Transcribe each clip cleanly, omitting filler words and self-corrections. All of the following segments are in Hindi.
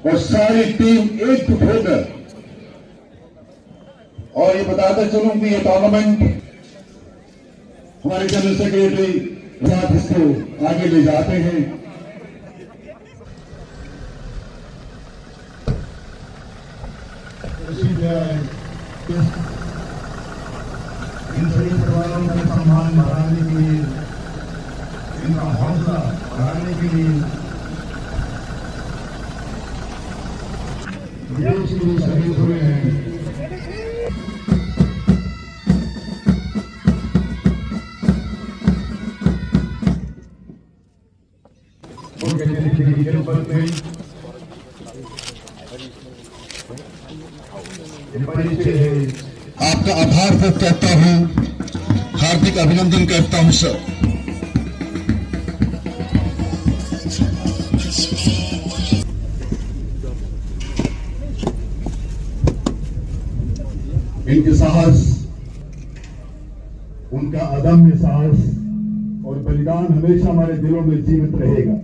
और सारी टीम एकजुट होकर, और ये बताते चलूं कि ये टूर्नामेंट हमारे जनरल सेक्रेटरी साथ इसको आगे ले जाते हैं। इन सभी परिवारों का सम्मान बढ़ाने के लिए, इनका हौसला बढ़ाने के लिए देश के लिए शहीद हुए हैं। उनके नेतृत्व की गिरफ्त में आपका आभार व्यक्त करता हूं, हार्दिक अभिनंदन करता हूं सर। इनके साहस, उनका अदम्य साहस और बलिदान हमेशा हमारे दिलों में जीवित रहेगा।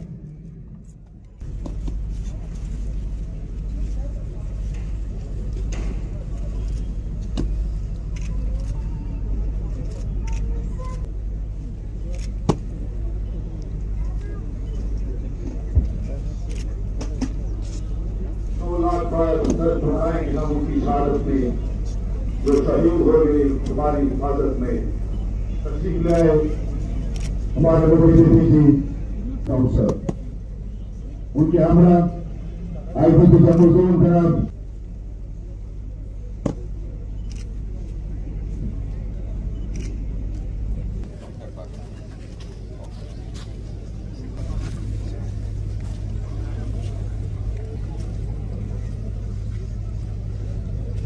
उनकी शहादत में जो शहीद हो गए हमारी हिफाजत में तशरीफ लाए हमारे सर, उनके हमरा आईपीपी जम्मू तरफ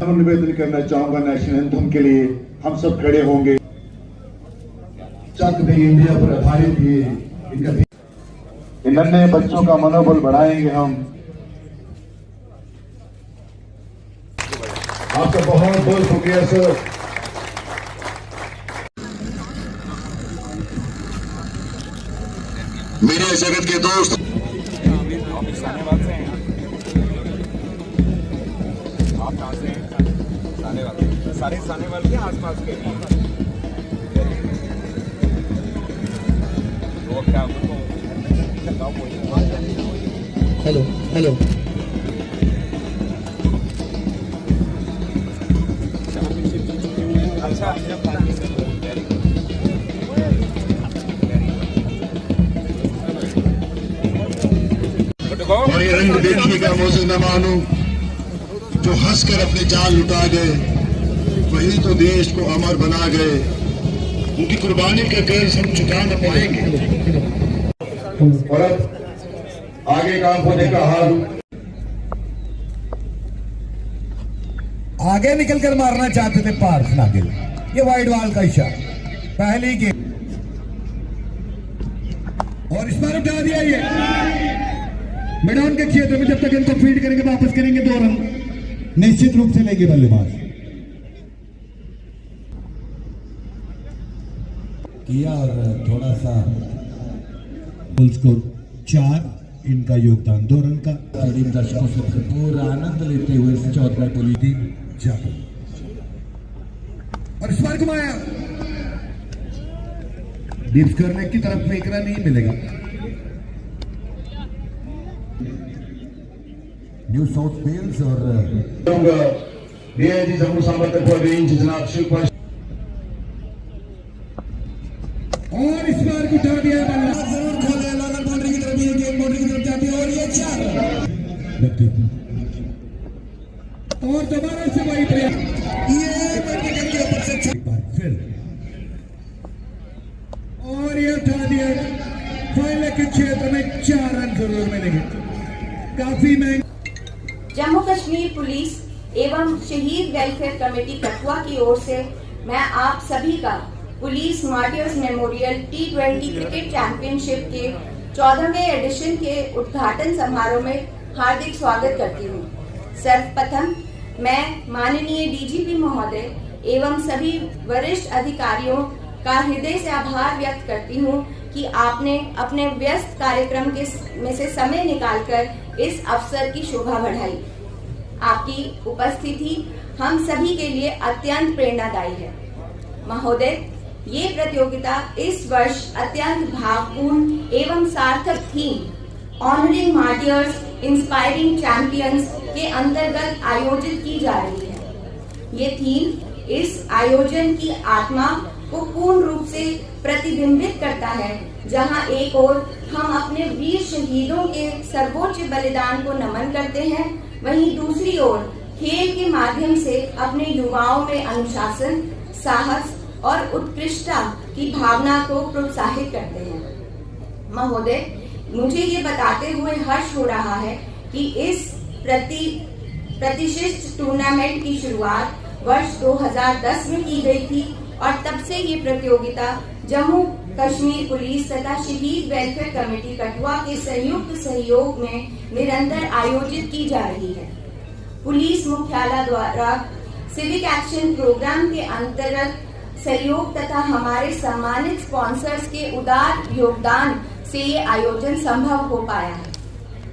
निवेदन करना चाहूंगा नेशनल एंथम के लिए हम सब खड़े होंगे। चक में इंडिया पर आधारित ये इनका इन नन्हे बच्चों का मनोबल बढ़ाएंगे हम। आपका बहुत बहुत शुक्रिया सर। मेरे जगत के दोस्त सारे साने वाले के आसपास के लोग क्या हेलो हेलो अच्छा और ये रंग देखने का मौसम न मानो, जो हंसकर अपने जान लुटा गए वही तो देश को अमर बना गए। उनकी कुर्बानी का कर्ज हम चुका न पाएंगे। और अब आगे काम होने का हाल आगे निकलकर मारना चाहते थे पार्थ नागिल, ये वाइड बॉल का इशारा पहली गेम और इस बार उठा दिया। ये मैदान के क्षेत्र में जब तक इनको फीड करेंगे वापस करेंगे 2 रन निश्चित रूप से लेंगे बल्लेबाज। किया और थोड़ा सा फुल स्कोर 4, इनका योगदान 2 रन का। स्टेडियम दर्शकों से भरपूर आनंद लेते हुए इस 14 बोली टीम जाती और इस बार घुमाया डीप करने की तरफ फेंकना नहीं मिलेगा। न्यू साउथ वेल्स और डीआईजी जम्मू सांबा रेंज जनाब शिवपाल और इस बार उठा दिया बल्ला जरूर खोले लॉन्गर बाउंड्री की तरफ, ये गेम बाउंड्री की तरफ जाती है और ये 4 लगती और दोबारा से वही प्रयास, ये बैटिंग के ऊपर से एक बार फिर और ये उठा दिया। फाइनल के क्षेत्र में 4 रन जरूर मिलेंगे, काफी महंगा। जम्मू कश्मीर पुलिस एवं शहीद वेलफेयर कमेटी कठुआ की ओर से मैं आप सभी का police martyrs memorial T20 cricket championship के 14वें एडिशन के उद्घाटन समारोह में हार्दिक स्वागत करती हूँ। सर्वप्रथम मैं माननीय डीजीपी महोदय एवं सभी वरिष्ठ अधिकारियों का हृदय से आभार व्यक्त करती हूँ कि आपने अपने व्यस्त कार्यक्रम में से समय निकालकर इस अवसर की शोभा बढ़ाई। आपकी उपस्थिति हम सभी के लिए अत्यंत प्रेरणादायी है। महोदय, ये प्रतियोगिता इस वर्ष अत्यंत भावपूर्ण एवं सार्थक theme honouring martyrs inspiring champions के अंतर्गत आयोजित की जा रही है। ये थीम इस आयोजन की आत्मा को पूर्ण रूप से प्रतिबिंबित करता है, जहां एक ओर हम अपने वीर शहीदों के सर्वोच्च बलिदान को नमन करते हैं, वहीं दूसरी ओर खेल के माध्यम से अपने युवाओं में अनुशासन, साहस और उत्कृष्टता की भावना को प्रोत्साहित करते हैं। महोदय, मुझे ये बताते हुए हर्ष हो रहा है कि इस प्रतिष्ठित टूर्नामेंट की शुरुआत वर्ष 2010 में की गई थी और तब से ये प्रतियोगिता जम्मू कश्मीर पुलिस तथा शहीद वेलफेयर कमेटी कठुआ के संयुक्त सहयोग में निरंतर आयोजित की जा रही है। पुलिस मुख्यालय द्वारा सिविक एक्शन प्रोग्राम के अंतर्गत सहयोग तथा हमारे सम्मानित स्पॉन्सर्स के उदार योगदान से ये आयोजन संभव हो पाया है।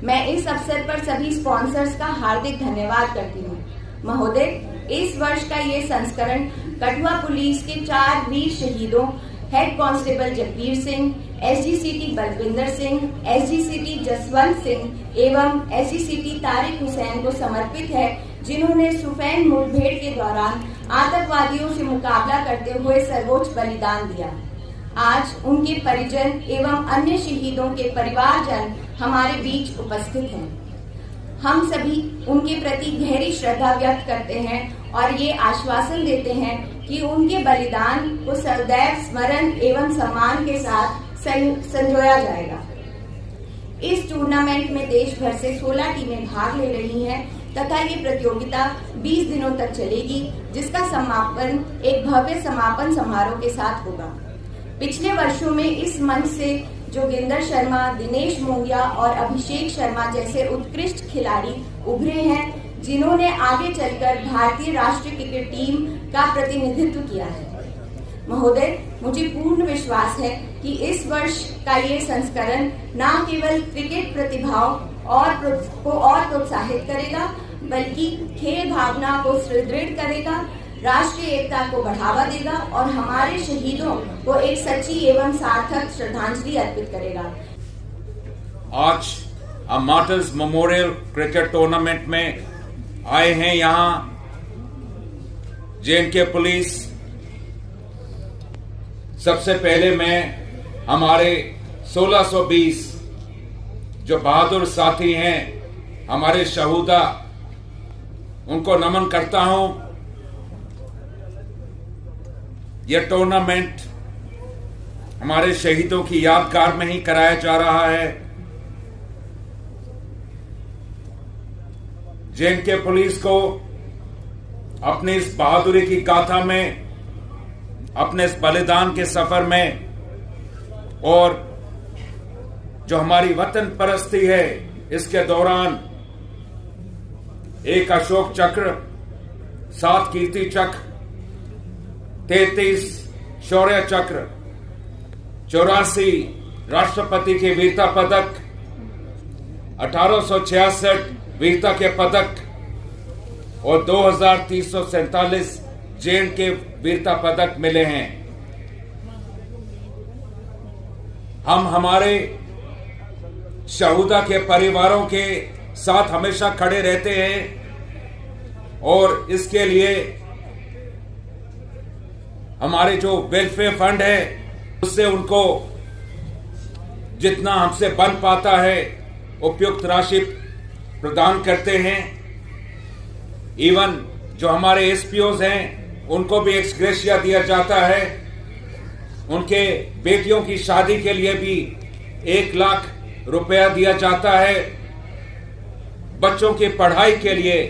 मैं इस अवसर पर सभी स्पॉन्सर्स का हार्दिक धन्यवाद करती हूँ। महोदय, इस वर्ष का ये संस्करण कठुआ पुलिस के 4 वीर शहीदों हेड कांस्टेबल जगबीर सिंह, एसजीसीटी बलविंदर सिंह, एसजीसीटी जसवंत सिंह एवं एसजीसीटी तारिक हुसैन को समर्पित है, जिन्होंने सुफैन मुठभेड़ के दौरान आतंकवादियों से मुकाबला करते हुए सर्वोच्च बलिदान दिया। आज उनके परिजन एवं अन्य शहीदों के परिवारजन हमारे बीच उपस्थित हैं। हम सभी उनके प्रति गहरी श्रद्धा व्यक्त करते हैं और ये आश्वासन देते हैं कि उनके बलिदान को सदैव स्मरण एवं सम्मान के साथ संजोया जाएगा। इस टूर्नामेंट में देश भर से 16 टीमें भाग ले रही हैं तथा ये प्रतियोगिता 20 दिनों तक चलेगी, जिसका समापन एक भव्य समापन समारोह के साथ होगा। पिछले वर्षों में इस मंच से जोगिंदर शर्मा, दिनेश मोंगिया और अभिषेक शर्मा जैसे उत्कृष्ट खिलाड़ी उभरे हैं, जिन्होंने आगे चलकर भारतीय राष्ट्रीय क्रिकेट टीम का प्रतिनिधित्व किया है। महोदय, मुझे पूर्ण विश्वास है कि इस वर्ष का ये संस्करण न केवल क्रिकेट प्रतिभाओं को प्रोत्साहित करेगा, बल्कि खेल भावना को सुदृढ़ करेगा, राष्ट्रीय एकता को बढ़ावा देगा और हमारे शहीदों को एक सच्ची एवं सार्थक श्रद्धांजलि अर्पित करेगा। आज मार्टियर्स मेमोरियल क्रिकेट टूर्नामेंट में आए हैं यहाँ जेएनके पुलिस। सबसे पहले मैं हमारे 1620 जो बहादुर साथी हैं, हमारे शहूदा, उनको नमन करता हूं। यह टूर्नामेंट हमारे शहीदों की यादगार में ही कराया जा रहा है। जेएनके पुलिस को अपनी इस बहादुरी की गाथा में, अपने इस बलिदान के सफर में और जो हमारी वतन परस्ती है, इसके दौरान एक अशोक चक्र, 7 कीर्ति चक्र, 33 शौर्य चक्र, 84 राष्ट्रपति के वीरता पदक, 1866 वीरता के पदक और 2347 जेएनके वीरता पदक मिले हैं। हम हमारे शहूदा के परिवारों के साथ हमेशा खड़े रहते हैं और इसके लिए हमारे जो वेलफेयर फंड है, उससे उनको जितना हमसे बन पाता है उपयुक्त राशि प्रदान करते हैं। इवन जो हमारे एसपीओज हैं, उनको भी एक्स ग्रेशिया दिया जाता है। उनके बेटियों की शादी के लिए भी 1 लाख रुपया दिया जाता है। बच्चों की पढ़ाई के लिए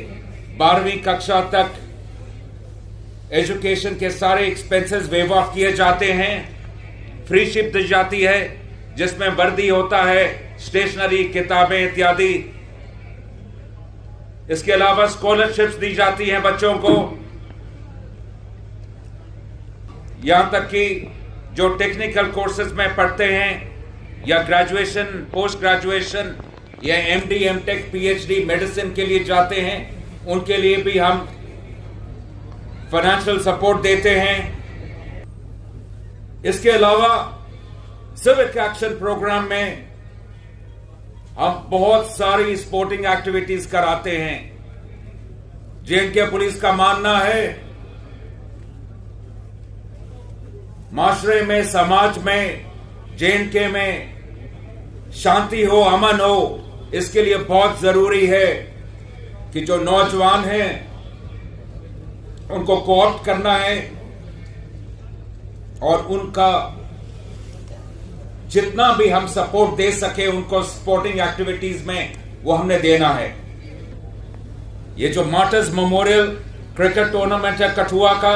12वीं कक्षा तक एजुकेशन के सारे एक्सपेंसेस वेव ऑफ किए जाते हैं। फ्री शिप दी जाती है, जिसमें वर्दी होता है, स्टेशनरी, किताबें इत्यादि। इसके अलावा स्कॉलरशिप्स दी जाती हैं बच्चों को। यहां तक कि जो टेक्निकल कोर्सेज में पढ़ते हैं, या ग्रेजुएशन, पोस्ट ग्रेजुएशन या एमडी, एमटेक, पीएचडी, मेडिसिन के लिए जाते हैं, उनके लिए भी हम फाइनेंशियल सपोर्ट देते हैं। इसके अलावा सिविक एक्शन प्रोग्राम में हम बहुत सारी स्पोर्टिंग एक्टिविटीज कराते हैं। जेएनके पुलिस का मानना है माशरे में, समाज में, जेएनके में शांति हो, अमन हो, इसके लिए बहुत जरूरी है कि जो नौजवान हैं उनको कोऑप्ट करना है और उनका जितना भी हम सपोर्ट दे सके उनको स्पोर्टिंग एक्टिविटीज में वो हमने देना है। ये जो मार्टर्स मेमोरियल क्रिकेट टूर्नामेंट है कठुआ का,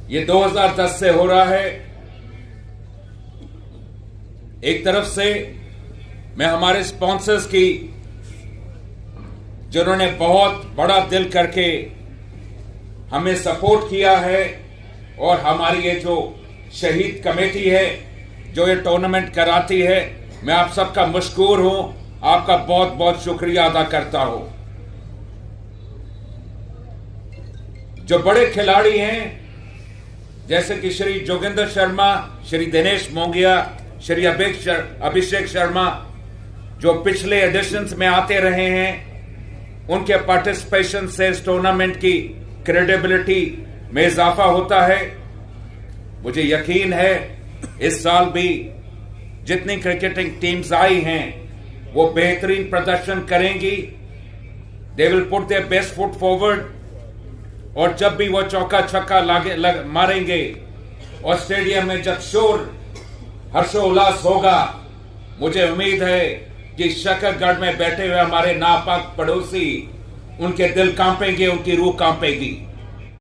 ये 2010 से हो रहा है। एक तरफ से मैं हमारे स्पॉन्सर्स की, जिन्होंने बहुत बड़ा दिल करके हमें सपोर्ट किया है, और हमारी ये जो शहीद कमेटी है जो ये टूर्नामेंट कराती है, मैं आप सबका मशकूर हूं, आपका बहुत बहुत शुक्रिया अदा करता हूं। जो बड़े खिलाड़ी हैं जैसे कि श्री जोगिंदर शर्मा, श्री दिनेश मोंगिया, श्री अभिषेक शर्मा, जो पिछले एडिशंस में आते रहे हैं, उनके पार्टिसिपेशन से इस टूर्नामेंट की क्रेडिबिलिटी में इजाफा होता है। मुझे यकीन है इस साल भी जितनी क्रिकेटिंग टीम्स आई हैं वो बेहतरीन प्रदर्शन करेंगी। They will put their best foot forward, और जब भी वो चौका छक्का मारेंगे और स्टेडियम में जब शोर हर्षोल्लास होगा, मुझे उम्मीद है कि शकरगढ़ में बैठे हुए हमारे नापाक पड़ोसी, उनके दिल कांपेंगे, उनकी रूह कांपेगी।